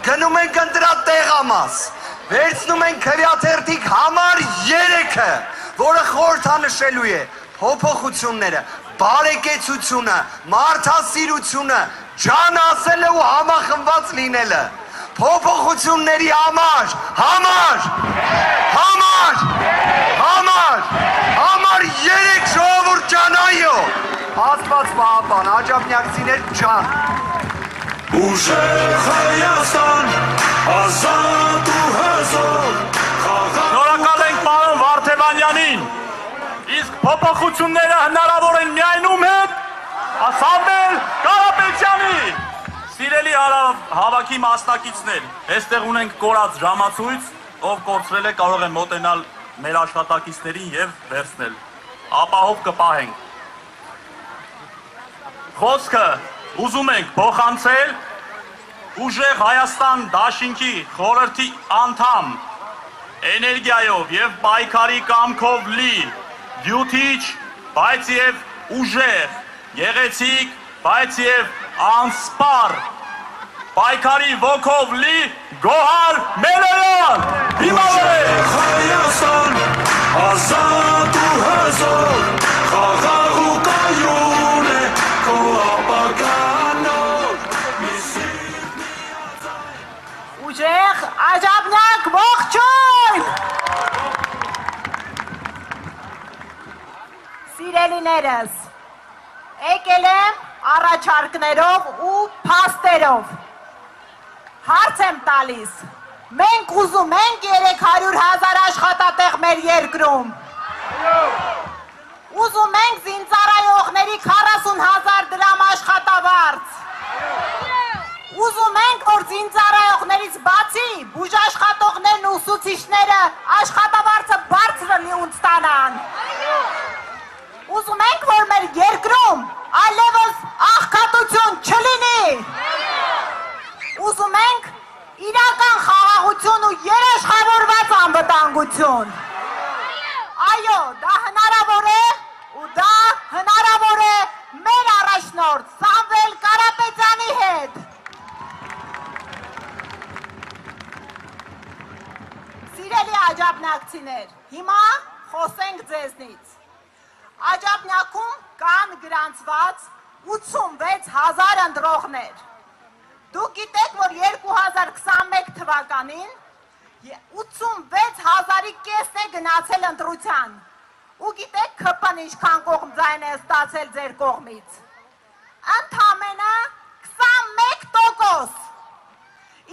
գնում ենք ընտրատեղամաս, վերցնում ենք քվեաթերթիկ համար 3-ը, որը խորհրդանշելու է փոփոխությունները, բարեկեցությունը, մարդասիրությունը, ջան ասելը ու համախմբված լինելը, փոփոխությունների համար 3 ժողովուրդ ջան, այո, Աստված պահապան, աջափնյակցիներ ջան։ Ուժեղ Հայաստան, ազատ ու հզոր, Շնորհակալ ենք պարոն Վարդևանյանին, իսկ փոփոխությունները հնարավոր են միայն ում հետ, Սամվել Կարապետյանի։ Սիրելի հավաքի մասնակիցներ, այստեղ ունենք կորած ժամացույց, ով կորցրել է կարող է մոտենալ մեր աշխատակիցներին եւ վերցնել։ Ապահով կպահենք։ Խոսքը ուզում ենք փոխանցել Ուժեղ Հայաստան դաշինքի խորհրդի անդամ, էներգիայով եւ պայքարի կամքով լի, դյութիչ, բայց եւ ուժեղ, գեղեցիկ, բայց եւ անսպառ, պայքարի ոգով լի Գոհար Մելոյան։ Ուժեղ Հայաստան, ազատ ու հզոր, խաղաղ ու կայուն է քո ապագանոր, Ուժեղ աջափնյակ ողջույն։ Սիրելիներս, եկել եմ առաջարկներով ու փաստերով։ Հարց եմ տալիս, մենք ուզում ենք 300,000 աշխատատեղ մեր երկրում։ Ուզում ենք զինծառայողների 40,000 դրամ աշխատավարձ։ Ուզում ենք, որ զինծառայողներից բացի բուժաշխատողներն ու ուսուցիչները աշխատավարձը բարձր ստանան։ Ուզում ենք, որ մեր երկրում այլևս աղքատություն չլինի։ Ուզում ենք իրական խաղաղություն ու երաշխավորված անվտանգություն։ Այո, դա հնարավոր է ու դա հնարավոր է մեր առաջնորդ Սամվել Կարապետյանի հետ։ Սիրելի աջափնյակցիներ, հիմա խոսենք ձեզնից։ Աջափնյակում կան գրանցված 86,000 ընտրողներ։ Դուք գիտեք, որ 2021 թվականին 86,000-ի կեսն է գնացել ընտրության։ Ու գիտեք ՔՊ-ն ինչքան կողմ ձայն է ստացել ձեր կողմից։ Ընդամենը 21%։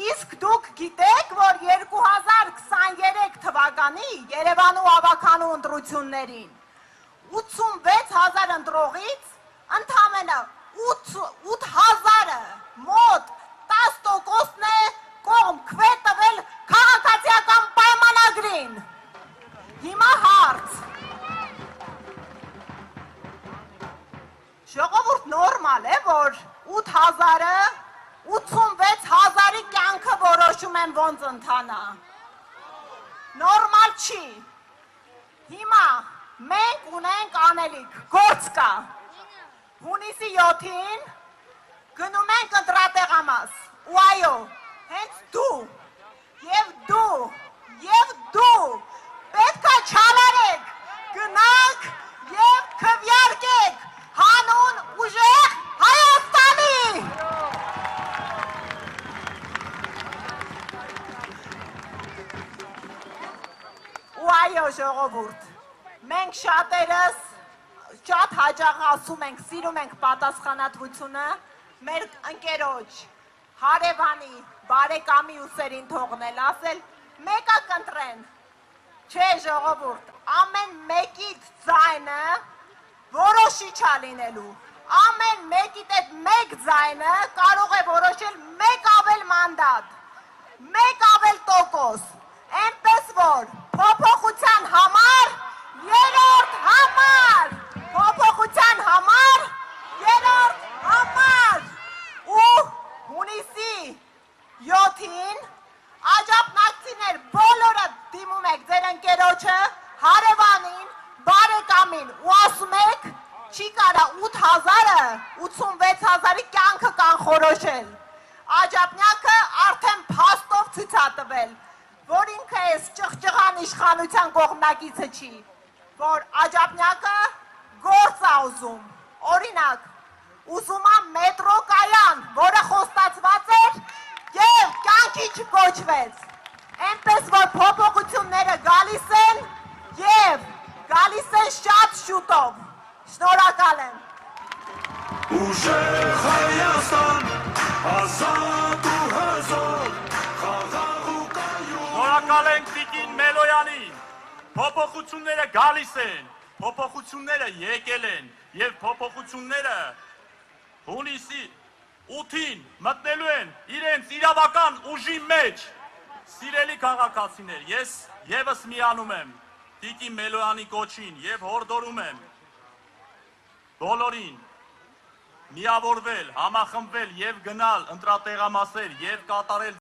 Իսկ դուք գիտեք, որ 2023 թվականի Երևանու ավականու ընտրություններին 86,000 ընտրողից ընդամենը 8,000-ը մոտ 10%-ն է կողմ քվե տվել քաղաքացիական պայմանագրին։ Հիմա հարց։ Ժողովուրդ նորմալ է, որ 8,000-ը 86,000-ի կյանքը որոշում են ոնց ընթանա։ Նորմալ չի։ Հիմա մենք ունենք անելիք, գործ կա։ Հունիսի 7-ին գնում ենք ընտրատեղամաս, ու այո, հենց դու պետք է չալարեք, գնանք և քվեարկեք հանուն ուժեղ Հայաստանի։ Ու այո, ժողովուրդ, մենք շատերս շատ հաճախ ասում ենք, սիրում ենք պատասխանատվությունը մեր ընկերոջ, հարևանի, բարեկամի ուսերին թողնել, ասել, մեկը կընտրեն։ Չէ, ժողովուրդ, ամեն մեկից ձայնը որոշիչ է լինելու։ Ամեն մեկիդ այդ մեկ ձայնը կարող է որոշել մեկ ավել մանդատ, մեկ ավել տոկոս, այնպես որ փոփոխության համար, երրորդ համար, փոփոխության համար, երրորդ համար, ու հունիսի 7-ին աջափնյակցիներ բոլորը դիմում եք ձեր ընկերոջը, հարևանին, բարեկամին ու ասում եք, չի կարա 8,000-ը 86,000-ի կյանքը կանխորոշել։ Աջափնյակը արդեն տվել, որ ինքը այս ճղճղան իշխանության կողմնակիցը չի, որ Աջափնյակը գործ է ուզում, օրինակ, ուզում է մետրո կայան, որը խոստացված էր և կյանքի չկոչվեց, այնպես որ փոփոխությունները գալիս են և գալիս են շատ շուտով, շնորհակալ եմ։ Ուժեղ Հայաստան, ազատ ու հզոր, խաղաղ ու կայուն։ Շնորհակալ ենք Տիկին Մելոյանին։ Փոփոխությունները գալիս են, փոփոխությունները եկել են եւ փոփոխությունները հունիսի 8-ին մտնելու են իրենց իրավական ուժի մեջ։ Սիրելի քաղաքացիներ, ես եւս միանում եմ Տիկին Մելոյանի կոչին եւ հորդորում եմ բոլորին միավորվել, համախմբվել եւ գնալ ընտրատեղամասեր եւ կատարել